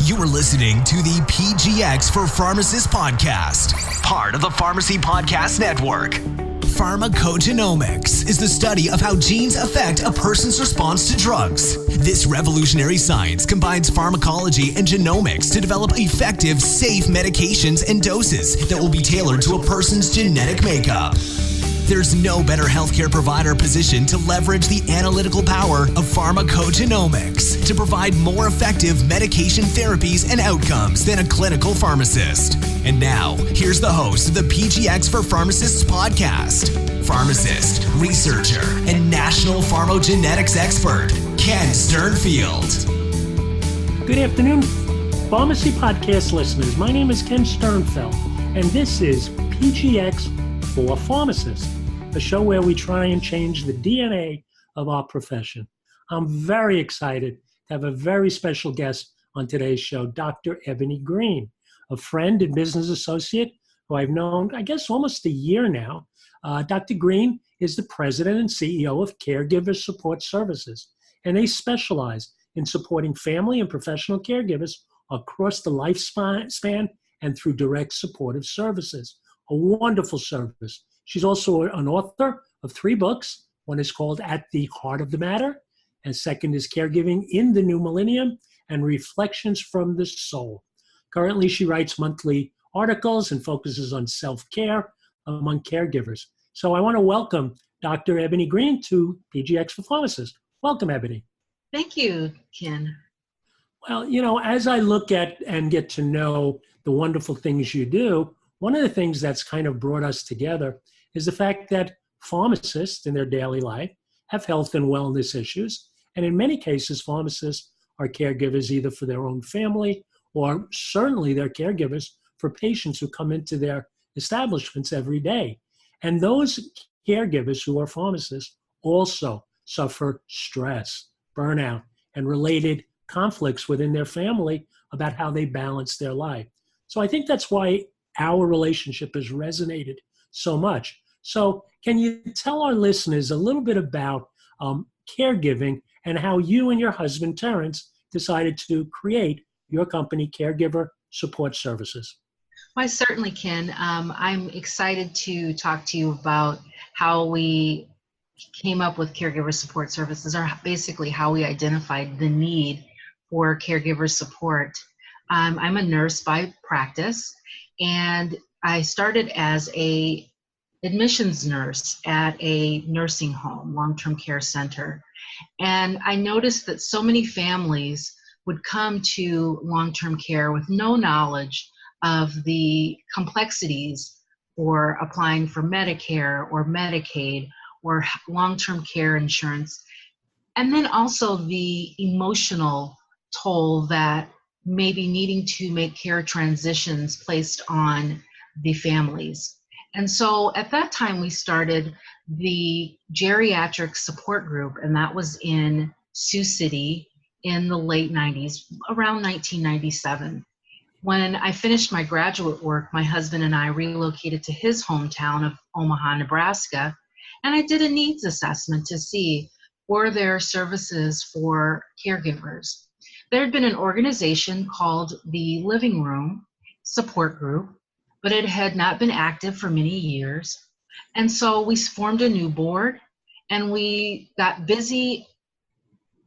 You are listening to the PGX for Pharmacists podcast, part of the Pharmacy Podcast Network. Pharmacogenomics is the study of how genes affect a person's response to drugs. This revolutionary science combines pharmacology and genomics to develop effective, safe medications and doses that will be tailored to a person's genetic makeup. There's no better healthcare provider positioned to leverage the analytical power of pharmacogenomics to provide more effective medication therapies and outcomes than a clinical pharmacist. And now, here's the host of the PGX for Pharmacists podcast, pharmacist, researcher, and national pharmacogenetics expert, Ken Sternfeld. Good afternoon, Pharmacy Podcast listeners. My name is Ken Sternfeld, and this is PGX for Pharmacists, a show where we try and change the DNA of our profession. I'm very excited to have a very special guest on today's show, Dr. Eboni Green, a friend and business associate who I've known, I guess, almost a year now. Dr. Green is the president and CEO of Caregiver Support Services, and they specialize in supporting family and professional caregivers across the lifespan and through direct supportive services. A wonderful service. She's also an author of 3 books. One is called At the Heart of the Matter, and second is Caregiving in the New Millennium and Reflections from the Soul. Currently, she writes monthly articles and focuses on self-care among caregivers. So I want to welcome Dr. Eboni Green to PGX for Pharmacists. Welcome, Eboni. Thank you, Ken. Well, as I look at and get to know the wonderful things you do, one of the things that's kind of brought us together is the fact that pharmacists in their daily life have health and wellness issues. And in many cases, pharmacists are caregivers either for their own family or certainly they're caregivers for patients who come into their establishments every day. And those caregivers who are pharmacists also suffer stress, burnout, and related conflicts within their family about how they balance their life. So I think that's why our relationship has resonated so much. So can you tell our listeners a little bit about caregiving and how you and your husband, Terrence, decided to create your company, Caregiver Support Services? Well, I certainly can. I'm excited to talk to you about how we came up with Caregiver Support Services, or basically how we identified the need for caregiver support. I'm a nurse by practice, and I started as a admissions nurse at a nursing home, long-term care center. And I noticed that so many families would come to long-term care with no knowledge of the complexities for applying for Medicare or Medicaid or long-term care insurance. And then also the emotional toll that maybe needing to make care transitions placed on the families. And so at that time, we started the geriatric support group, and that was in Sioux City in the late 90s, around 1997. When I finished my graduate work, my husband and I relocated to his hometown of Omaha, Nebraska, and I did a needs assessment to see were there services for caregivers. There had been an organization called the Living Room Support Group, but it had not been active for many years. And so we formed a new board, and we got busy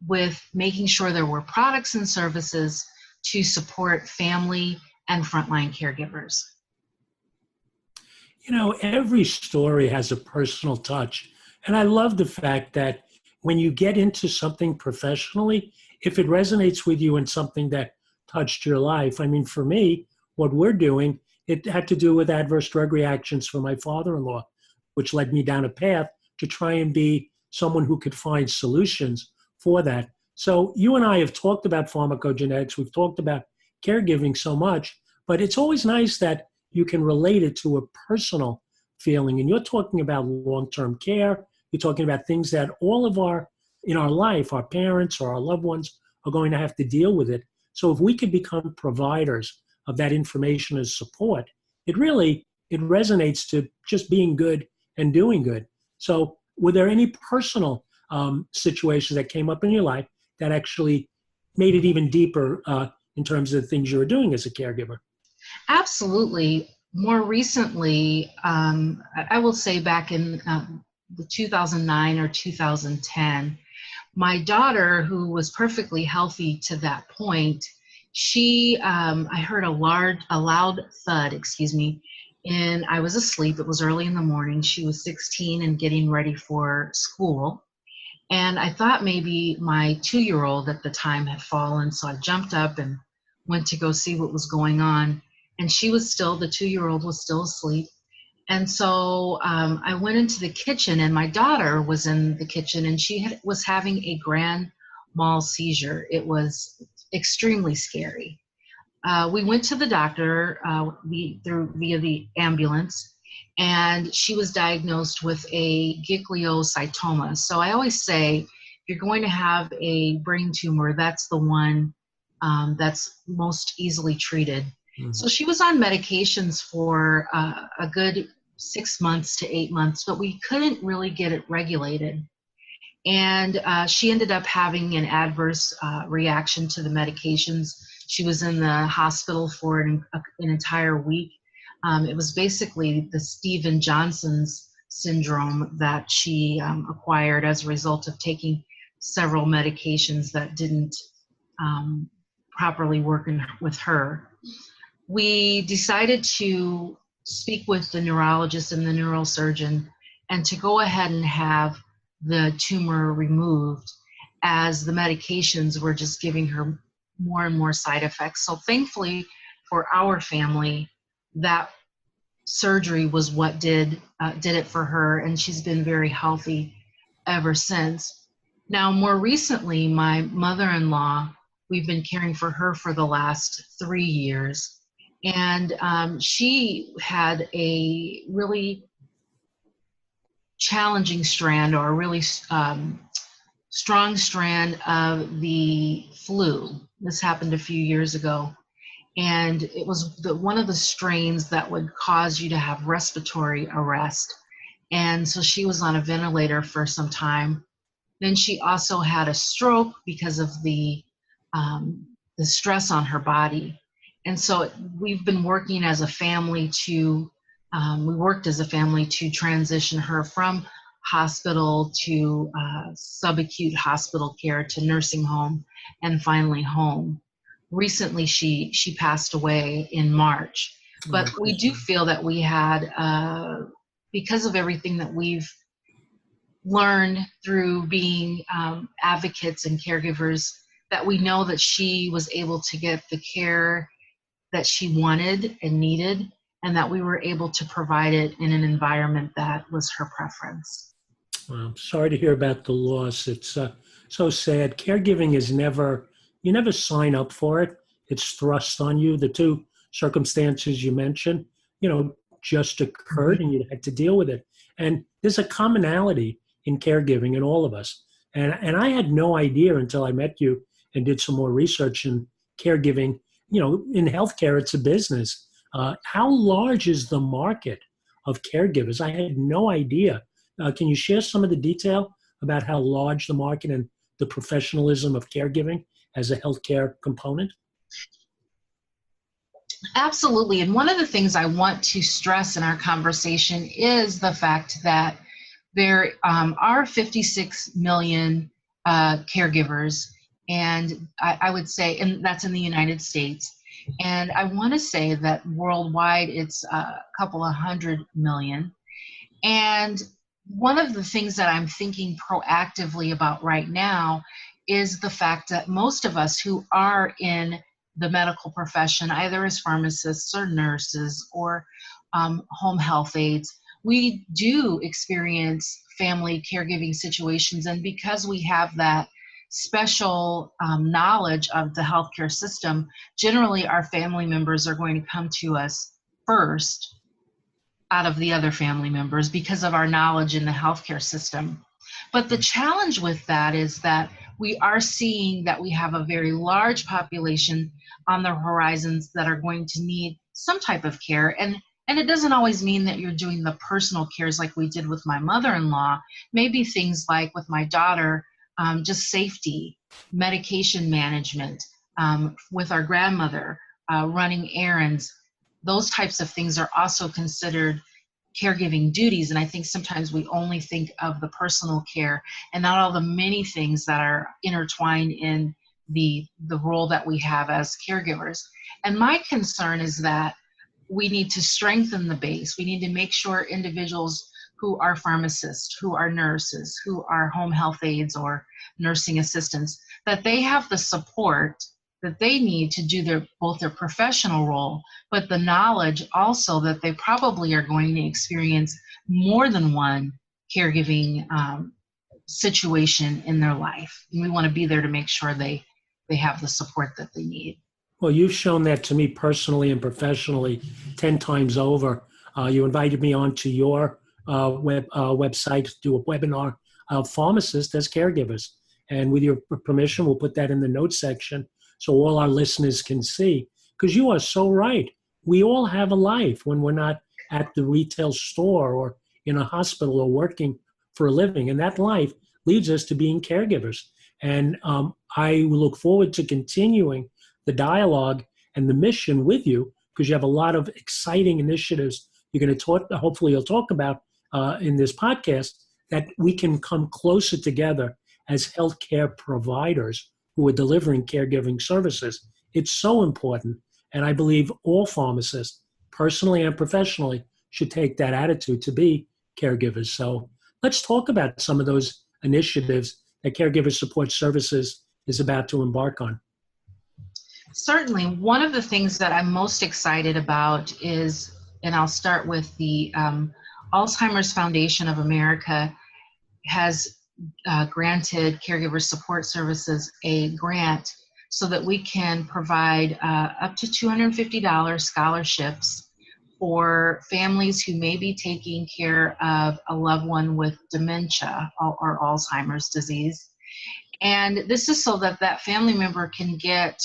with making sure there were products and services to support family and frontline caregivers. Every story has a personal touch. And I love the fact that when you get into something professionally, if it resonates with you in something that touched your life, for me, what we're doing, it had to do with adverse drug reactions for my father-in-law, which led me down a path to try and be someone who could find solutions for that. So you and I have talked about pharmacogenetics, we've talked about caregiving so much, but it's always nice that you can relate it to a personal feeling. And you're talking about long-term care, you're talking about things that all of in our life, our parents or our loved ones are going to have to deal with it. So if we could become providers of that information as support, it resonates to just being good and doing good. So were there any personal situations that came up in your life that actually made it even deeper in terms of the things you were doing as a caregiver? Absolutely. More recently, I will say back in the 2009 or 2010, my daughter, who was perfectly healthy to that point, I heard a loud thud, and I was asleep. It was early in the morning. She was 16 and getting ready for school. And I thought maybe my 2-year-old at the time had fallen. So I jumped up and went to go see what was going on. And the 2-year-old was still asleep. And so I went into the kitchen, and my daughter was in the kitchen, and she was having a grand mal seizure. It was extremely scary. We went to the doctor via the ambulance, and she was diagnosed with a gangliocytoma. So I always say, if you're going to have a brain tumor, that's the one that's most easily treated. Mm-hmm. So she was on medications for a good 6 months to 8 months, but we couldn't really get it regulated. And she ended up having an adverse reaction to the medications. She was in the hospital for an entire week. It was basically the Steven Johnson's syndrome that she acquired as a result of taking several medications that didn't properly work with her. We decided to speak with the neurologist and the neurosurgeon and to go ahead and have the tumor removed, as the medications were just giving her more and more side effects. So thankfully for our family, that surgery was what did it for her, and she's been very healthy ever since. Now, more recently, my mother-in-law, we've been caring for her for the last 3 years, and she had a really challenging strand, or a really strong strand of the flu. This happened a few years ago, and it was one of the strains that would cause you to have respiratory arrest. And so she was on a ventilator for some time. Then she also had a stroke because of the stress on her body. And so we've been working as a family to transition her from hospital to subacute hospital care to nursing home, and finally home. Recently, she passed away in March. But we do feel that we had, because of everything that we've learned through being advocates and caregivers, that we know that she was able to get the care that she wanted and needed, and that we were able to provide it in an environment that was her preference. Well, I'm sorry to hear about the loss. It's so sad. Caregiving is you never sign up for it. It's thrust on you. The two circumstances you mentioned, just occurred, and you had to deal with it. And there's a commonality in caregiving in all of us. And I had no idea until I met you and did some more research in caregiving. In healthcare, it's a business. How large is the market of caregivers? I had no idea. Can you share some of the detail about how large the market and the professionalism of caregiving as a healthcare component? Absolutely. And one of the things I want to stress in our conversation is the fact that there are 56 million caregivers, and I would say, and that's in the United States. And I want to say that worldwide it's a couple of 100 million. And one of the things that I'm thinking proactively about right now is the fact that most of us who are in the medical profession, either as pharmacists or nurses or home health aides, we do experience family caregiving situations. And because we have that special knowledge of the healthcare system, generally our family members are going to come to us first out of the other family members because of our knowledge in the healthcare system. But the challenge with that is that we are seeing that we have a very large population on the horizons that are going to need some type of care. And it doesn't always mean that you're doing the personal cares like we did with my mother-in-law. Maybe things like with my daughter, just safety, medication management, with our grandmother, running errands. Those types of things are also considered caregiving duties. And I think sometimes we only think of the personal care and not all the many things that are intertwined in the role that we have as caregivers. And my concern is that we need to strengthen the base. We need to make sure individuals who are pharmacists, who are nurses, who are home health aides or nursing assistants, that they have the support that they need to do both their professional role, but the knowledge also that they probably are going to experience more than one caregiving situation in their life. And we want to be there to make sure they have the support that they need. Well, you've shown that to me personally and professionally 10 times over. You invited me onto your website to do a webinar of pharmacists as caregivers. And with your permission, we'll put that in the notes section so all our listeners can see. Because you are so right. We all have a life when we're not at the retail store or in a hospital or working for a living. And that life leads us to being caregivers. And I look forward to continuing the dialogue and the mission with you, because you have a lot of exciting initiatives you're going to talk, hopefully you'll talk about in this podcast, that we can come closer together as healthcare providers who are delivering caregiving services. It's so important. And I believe all pharmacists, personally and professionally, should take that attitude to be caregivers. So let's talk about some of those initiatives that Caregiver Support Services is about to embark on. Certainly. One of the things that I'm most excited about is, and I'll start with the Alzheimer's Foundation of America has granted Caregiver Support Services a grant so that we can provide up to $250 scholarships for families who may be taking care of a loved one with dementia or Alzheimer's disease. And this is so that that family member can get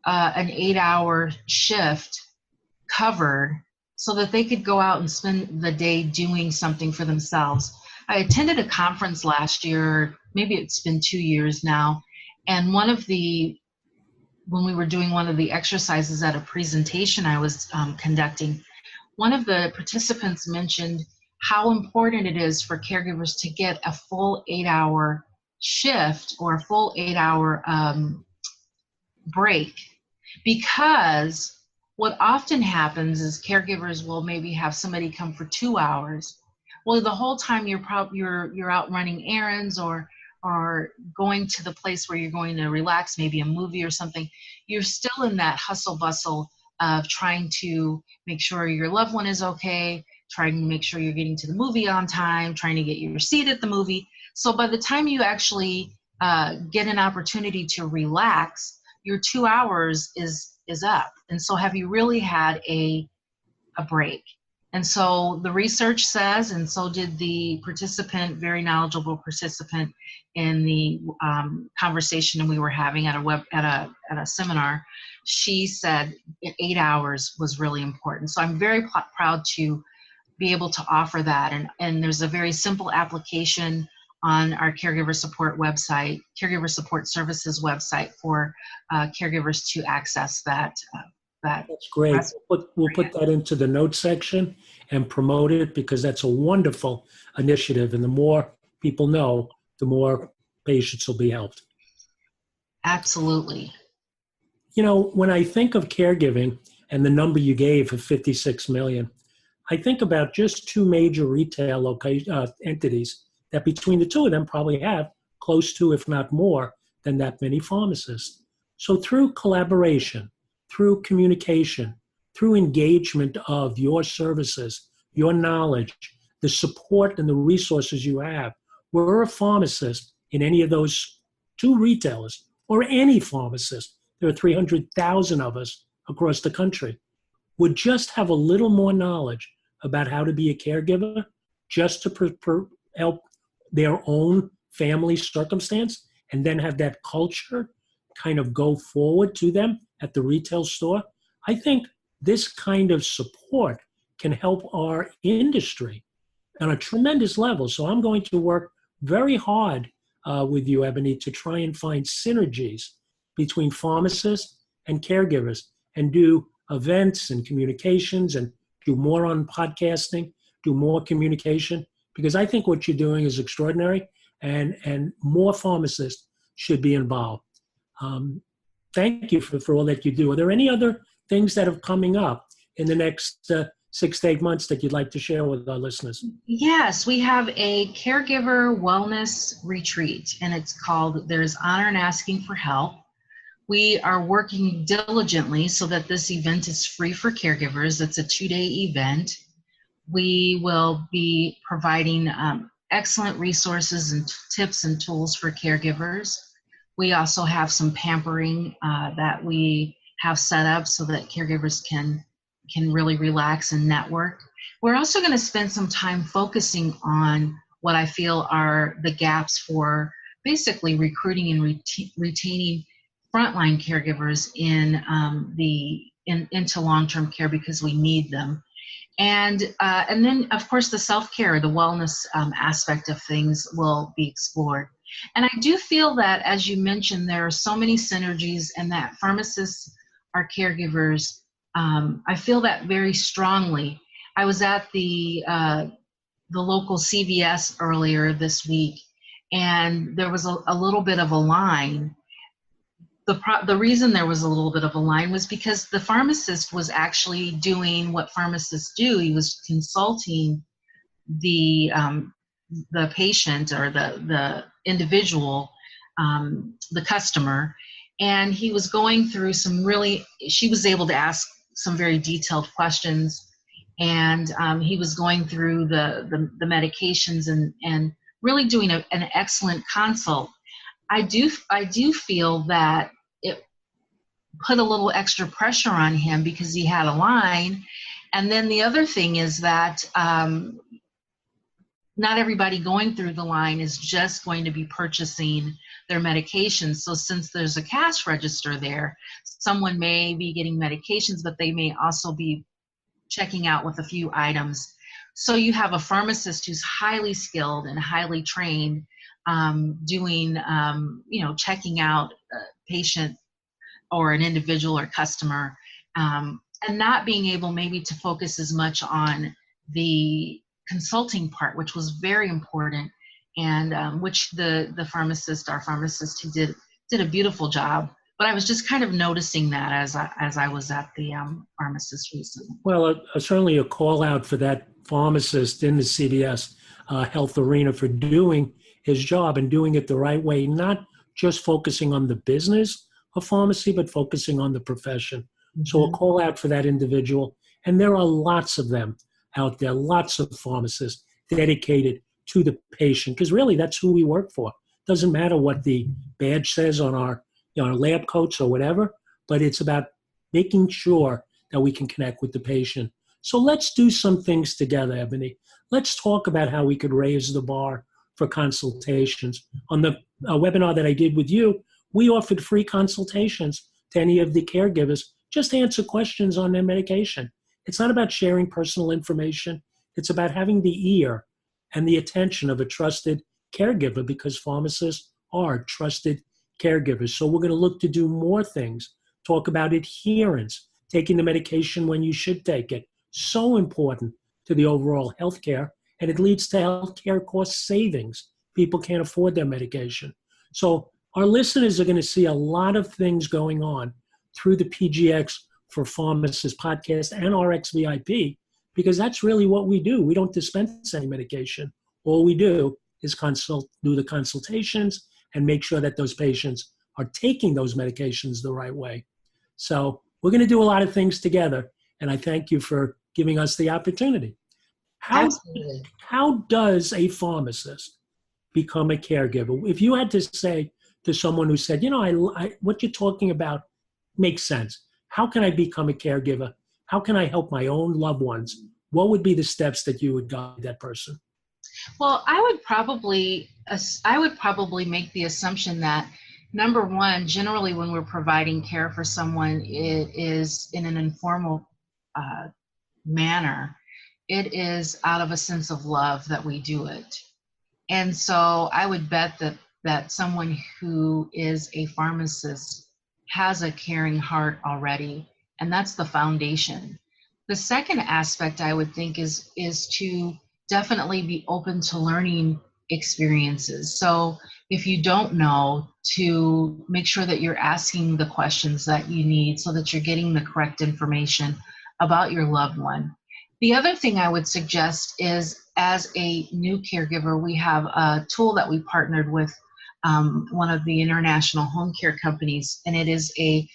an 8-hour shift covered so that they could go out and spend the day doing something for themselves. I attended a conference last year, maybe it's been 2 years now, and when we were doing one of the exercises at a presentation I was conducting, one of the participants mentioned how important it is for caregivers to get a full 8-hour shift or a full 8-hour break, because what often happens is caregivers will maybe have somebody come for 2 hours. Well, the whole time you're out running errands or going to the place where you're going to relax, maybe a movie or something, you're still in that hustle bustle of trying to make sure your loved one is okay, trying to make sure you're getting to the movie on time, trying to get your seat at the movie. So by the time you actually get an opportunity to relax, your 2 hours is up. And so have you really had a break? And so the research says, and so did the participant, very knowledgeable participant in the conversation we were having at a seminar, she said 8 hours was really important. So I'm very proud to be able to offer that. And there's a very simple application on our Caregiver Support website, Caregiver Support Services website, for caregivers to access that. That's great. We'll put that into the notes section and promote it, because that's a wonderful initiative. And the more people know, the more patients will be helped. Absolutely. You know, when I think of caregiving and the number you gave of 56 million, I think about just two major retail entities that between the two of them probably have close to, if not more, than that many pharmacists. So through collaboration, through communication, through engagement of your services, your knowledge, the support and the resources you have, we're a pharmacist in any of those two retailers, or any pharmacist, there are 300,000 of us across the country, would just have a little more knowledge about how to be a caregiver, just to help their own family circumstance, and then have that culture kind of go forward to them at the retail store. I think this kind of support can help our industry on a tremendous level. So I'm going to work very hard with you, Eboni, to try and find synergies between pharmacists and caregivers and do events and communications and do more on podcasting, do more communication, because I think what you're doing is extraordinary and more pharmacists should be involved. Thank you for all that you do. Are there any other things that are coming up in the next 6 to 8 months that you'd like to share with our listeners? Yes, we have a caregiver wellness retreat, and it's called There's Honor in Asking for Help. We are working diligently so that this event is free for caregivers. It's a 2-day event. We will be providing excellent resources and tips and tools for caregivers. We also have some pampering that we have set up so that caregivers can really relax and network. We're also going to spend some time focusing on what I feel are the gaps for basically recruiting and retaining frontline caregivers into long-term care, because we need them. And then, of course, the self-care, the wellness aspect of things will be explored. And I do feel that, as you mentioned, there are so many synergies, and that pharmacists are caregivers. I feel that very strongly. I was at the local CVS earlier this week, and there was a little bit of a line. The reason there was a little bit of a line was because the pharmacist was actually doing what pharmacists do. He was consulting the patient or the individual, the customer, and he was going through she was able to ask some very detailed questions, and he was going through the medications and really doing an excellent consult. I do feel that it put a little extra pressure on him because he had a line. And then the other thing is that not everybody going through the line is just going to be purchasing their medications. So since there's a cash register there, someone may be getting medications, but they may also be checking out with a few items. So you have a pharmacist who's highly skilled and highly trained, doing, checking out a patient or an individual or customer, and not being able maybe to focus as much on the consulting part, which was very important, and which our pharmacist who did a beautiful job. But I was just kind of noticing that as I was at the pharmacist recently. Well, certainly a call out for that pharmacist in the CVS health arena for doing his job and doing it the right way, not just focusing on the business of pharmacy, but focusing on the profession. Mm-hmm. So a call out for that individual. And there are lots of them out there, lots of pharmacists dedicated to the patient, because really that's who we work for. Doesn't matter what the badge says on our lab coats or whatever, but it's about making sure that we can connect with the patient. So let's do some things together, Eboni. Let's talk about how we could raise the bar for consultations. On the webinar that I did with you, we offered free consultations to any of the caregivers, just to answer questions on their medication. It's not about sharing personal information. It's about having the ear and the attention of a trusted caregiver, because pharmacists are trusted caregivers. So we're going to look to do more things, talk about adherence, taking the medication when you should take it. So important to the overall healthcare, and it leads to healthcare cost savings. People can't afford their medication. So our listeners are going to see a lot of things going on through the PGX for Pharmacists podcast and RxVIP, because that's really what we do. We don't dispense any medication. All we do is do the consultations and make sure that those patients are taking those medications the right way. So we're going to do a lot of things together, and I thank you for giving us the opportunity. How does a pharmacist become a caregiver? If you had to say to someone who said, what you're talking about makes sense. How can I become a caregiver? How can I help my own loved ones? What would be the steps that you would guide that person? Well, I would probably make the assumption that, number one, generally when we're providing care for someone, it is in an informal manner. It is out of a sense of love that we do it. And so I would bet that someone who is a pharmacist has a caring heart already, and that's the foundation. The second aspect I would think is to definitely be open to learning experiences. So if you don't know, to make sure that you're asking the questions that you need so that you're getting the correct information about your loved one. The other thing I would suggest is, as a new caregiver, we have a tool that we partnered with one of the international home care companies, and it is a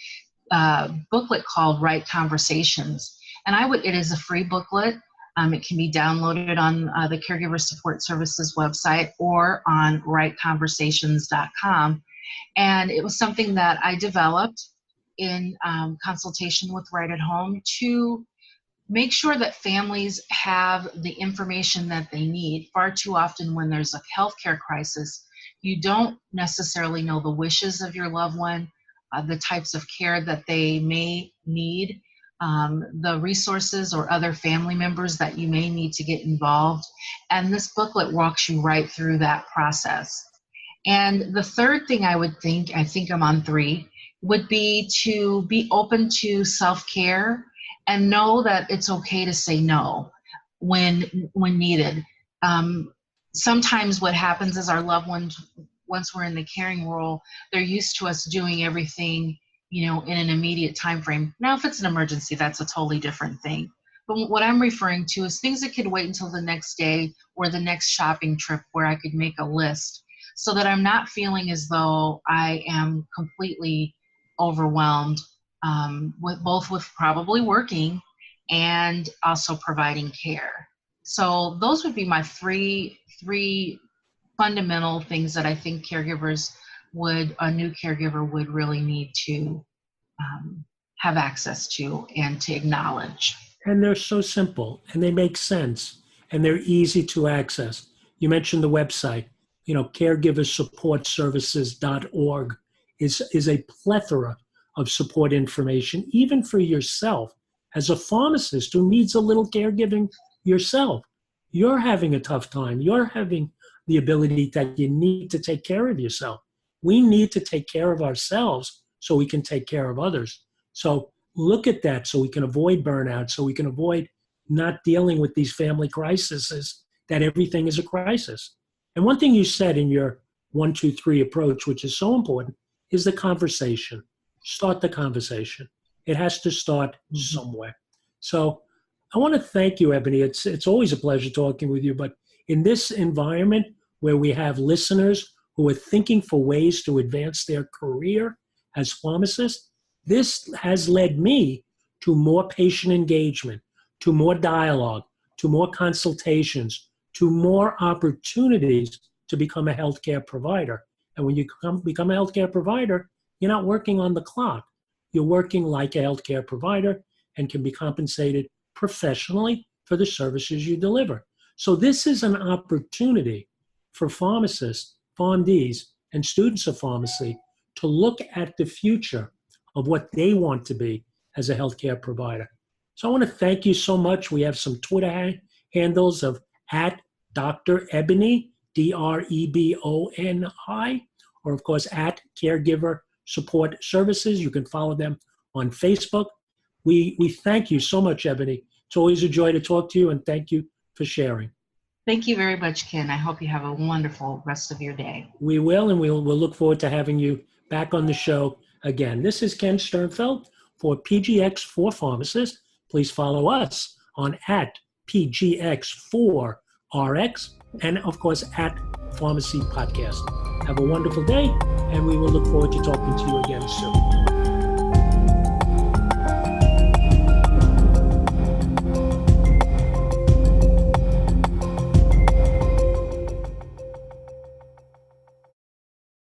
booklet called Right Conversations. And it is a free booklet. It can be downloaded on the Caregiver Support Services website or on rightconversations.com. And it was something that I developed in consultation with Right at Home to make sure that families have the information that they need. Far too often when there's a healthcare crisis, you don't necessarily know the wishes of your loved one, the types of care that they may need, the resources or other family members that you may need to get involved. And this booklet walks you right through that process. And the third thing I think I'm on 3, would be to be open to self-care and know that it's okay to say no when needed. Sometimes what happens is our loved ones, once we're in the caring role, they're used to us doing everything, in an immediate time frame. Now, if it's an emergency, that's a totally different thing. But what I'm referring to is things that could wait until the next day or the next shopping trip where I could make a list, so that I'm not feeling as though I am completely overwhelmed with probably working and also providing care. So those would be my three fundamental things that I think a new caregiver would really need to have access to and to acknowledge. And they're so simple, and they make sense, and they're easy to access. You mentioned the website, caregiversupportservices.org is a plethora of support information, even for yourself as a pharmacist who needs a little caregiving yourself. You're having a tough time. You're having the ability that you need to take care of yourself. We need to take care of ourselves so we can take care of others. So look at that so we can avoid burnout, so we can avoid not dealing with these family crises, that everything is a crisis. And one thing you said in your 1, 2, 3 approach, which is so important, is the conversation. Start the conversation. It has to start somewhere. So I want to thank you, Eboni. It's always a pleasure talking with you, but in this environment where we have listeners who are thinking for ways to advance their career as pharmacists, this has led me to more patient engagement, to more dialogue, to more consultations, to more opportunities to become a healthcare provider. And when you become a healthcare provider, you're not working on the clock. You're working like a healthcare provider and can be compensated professionally for the services you deliver. So this is an opportunity for pharmacists, PharmDs, and students of pharmacy to look at the future of what they want to be as a healthcare provider. So I want to thank you so much. We have some Twitter handles of @Dr. Eboni, DREBONI, or of course @Caregiver Support Services. You can follow them on Facebook. We thank you so much, Eboni. It's always a joy to talk to you, and thank you for sharing. Thank you very much, Ken. I hope you have a wonderful rest of your day. We will, and we'll look forward to having you back on the show again. This is Ken Sternfeld for PGX for Pharmacists. Please follow us on @PGX4RX and, of course, @Pharmacy Podcast. Have a wonderful day, and we will look forward to talking to you again soon.